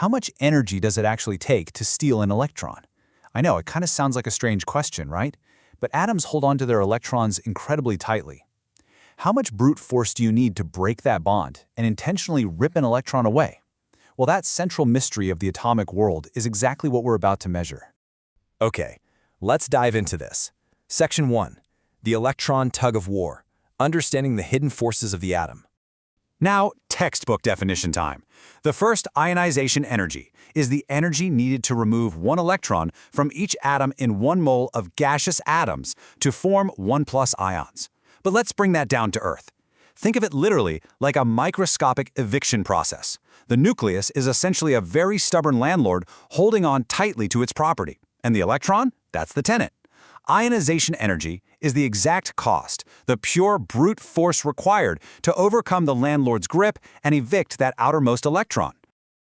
How much energy does it actually take to steal an electron? I know, it kind of sounds like a strange question, right? But atoms hold on to their electrons incredibly tightly. How much brute force do you need to break that bond and intentionally rip an electron away? Well, that central mystery of the atomic world is exactly what we're about to measure. Okay, let's dive into this. Section 1. The electron tug of war. Understanding the hidden forces of the atom. Now, textbook definition time. The first ionization energy is the energy needed to remove one electron from each atom in 1 mole of gaseous atoms to form 1+ ions. But let's bring that down to Earth. Think of it literally like a microscopic eviction process. The nucleus is essentially a very stubborn landlord holding on tightly to its property. And the electron? That's the tenant. Ionization energy is the exact cost, the pure brute force required to overcome the landlord's grip and evict that outermost electron.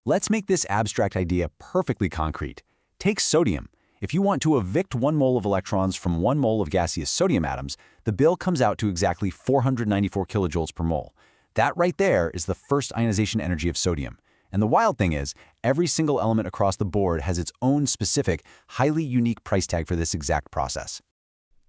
Let's make this abstract idea perfectly concrete. Take sodium. If you want to evict 1 mole of electrons from 1 mole of gaseous sodium atoms, the bill comes out to exactly 494 kilojoules per mole. That right there is the first ionization energy of sodium. And the wild thing is, every single element across the board has its own specific, highly unique price tag for this exact process.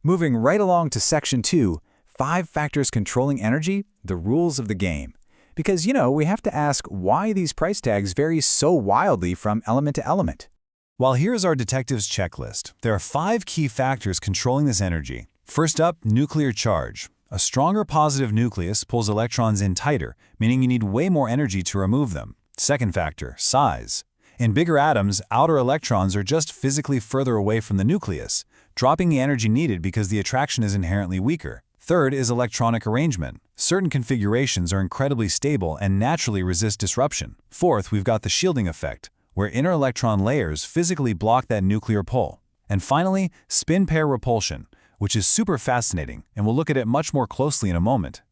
Moving right along to Section 2, 5 factors controlling energy, the rules of the game. Because, we have to ask why these price tags vary so wildly from element to element. Well, here's our detective's checklist. There are 5 key factors controlling this energy. First up, nuclear charge. A stronger positive nucleus pulls electrons in tighter, meaning you need way more energy to remove them. Second factor, size. In bigger atoms, outer electrons are just physically further away from the nucleus, dropping the energy needed because the attraction is inherently weaker. Third is electronic arrangement. Certain configurations are incredibly stable and naturally resist disruption. Fourth, we've got the shielding effect, where inner electron layers physically block that nuclear pull. And finally, spin pair repulsion, which is super fascinating, and we'll look at it much more closely in a moment.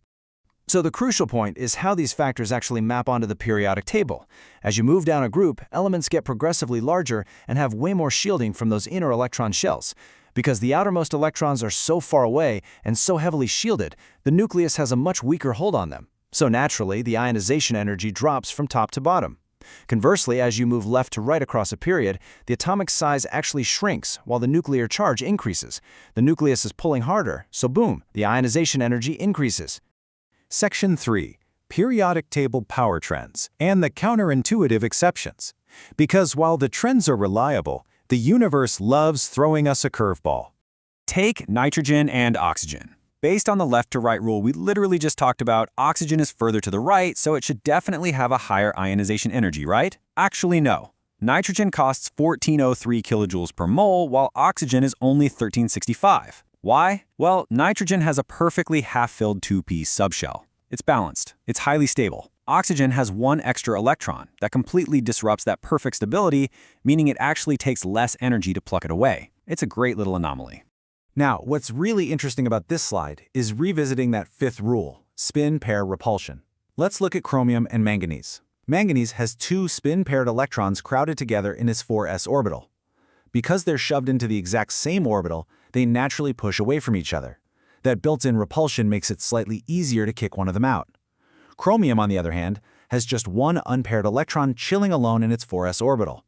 So the crucial point is how these factors actually map onto the periodic table. As you move down a group, elements get progressively larger and have way more shielding from those inner electron shells. Because the outermost electrons are so far away and so heavily shielded, the nucleus has a much weaker hold on them. So naturally, the ionization energy drops from top to bottom. Conversely, as you move left to right across a period, the atomic size actually shrinks while the nuclear charge increases. The nucleus is pulling harder, so boom, the ionization energy increases. Section 3. Periodic table power trends and the counterintuitive exceptions. Because while the trends are reliable, the universe loves throwing us a curveball. Take nitrogen and oxygen. Based on the left-to-right rule we literally just talked about, oxygen is further to the right, so it should definitely have a higher ionization energy, right? Actually, no. Nitrogen costs 1403 kilojoules per mole, while oxygen is only 1365. Why? Well, nitrogen has a perfectly half-filled 2p subshell. It's balanced. It's highly stable. Oxygen has 1 extra electron that completely disrupts that perfect stability, meaning it actually takes less energy to pluck it away. It's a great little anomaly. Now, what's really interesting about this slide is revisiting that 5th rule, spin pair repulsion. Let's look at chromium and manganese. Manganese has 2 spin-paired electrons crowded together in its 4s orbital. Because they're shoved into the exact same orbital, they naturally push away from each other. That built-in repulsion makes it slightly easier to kick one of them out. Chromium, on the other hand, has just 1 unpaired electron chilling alone in its 4s orbital.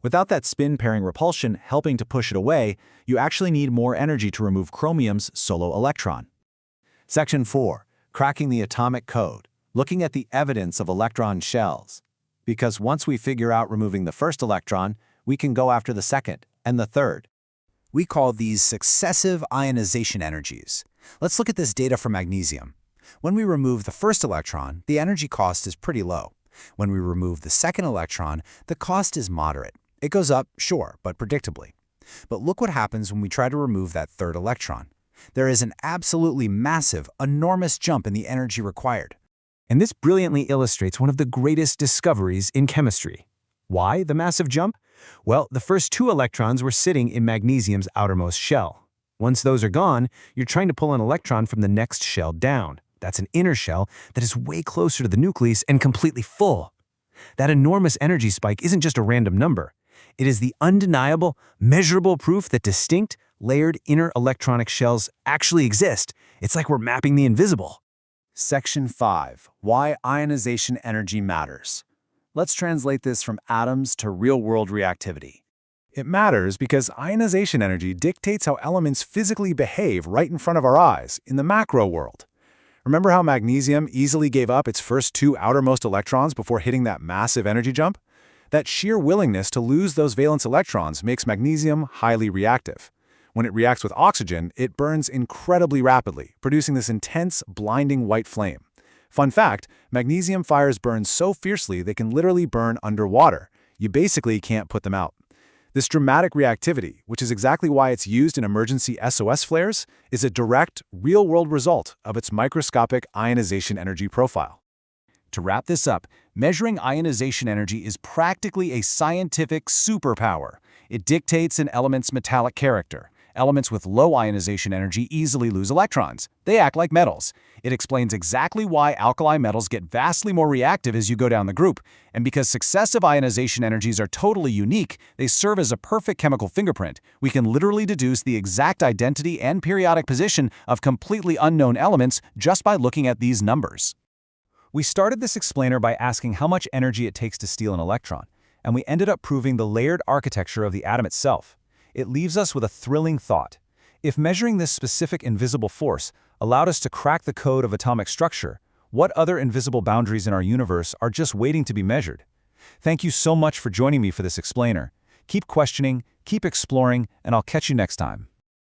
Without that spin-pairing repulsion helping to push it away, you actually need more energy to remove chromium's solo electron. Section 4. Cracking the atomic code. Looking at the evidence of electron shells. Because once we figure out removing the first electron, we can go after the second and the third. We call these successive ionization energies. Let's look at this data for magnesium. When we remove the first electron, the energy cost is pretty low. When we remove the second electron, the cost is moderate. It goes up, sure, but predictably. But look what happens when we try to remove that third electron. There is an absolutely massive, enormous jump in the energy required. And this brilliantly illustrates one of the greatest discoveries in chemistry. Why the massive jump? Well, the first 2 electrons were sitting in magnesium's outermost shell. Once those are gone, you're trying to pull an electron from the next shell down. That's an inner shell that is way closer to the nucleus and completely full. That enormous energy spike isn't just a random number. It is the undeniable, measurable proof that distinct, layered inner electronic shells actually exist. It's like we're mapping the invisible. Section 5. Why ionization energy matters. Let's translate this from atoms to real-world reactivity. It matters because ionization energy dictates how elements physically behave right in front of our eyes, in the macro world. Remember how magnesium easily gave up its first 2 outermost electrons before hitting that massive energy jump? That sheer willingness to lose those valence electrons makes magnesium highly reactive. When it reacts with oxygen, it burns incredibly rapidly, producing this intense, blinding white flame. Fun fact, magnesium fires burn so fiercely they can literally burn underwater. You basically can't put them out. This dramatic reactivity, which is exactly why it's used in emergency SOS flares, is a direct, real-world result of its microscopic ionization energy profile. To wrap this up, measuring ionization energy is practically a scientific superpower. It dictates an element's metallic character. Elements with low ionization energy easily lose electrons. They act like metals. It explains exactly why alkali metals get vastly more reactive as you go down the group. And because successive ionization energies are totally unique, they serve as a perfect chemical fingerprint. We can literally deduce the exact identity and periodic position of completely unknown elements just by looking at these numbers. We started this explainer by asking how much energy it takes to steal an electron, and we ended up proving the layered architecture of the atom itself. It leaves us with a thrilling thought. If measuring this specific invisible force allowed us to crack the code of atomic structure, what other invisible boundaries in our universe are just waiting to be measured? Thank you so much for joining me for this explainer. Keep questioning, keep exploring, and I'll catch you next time.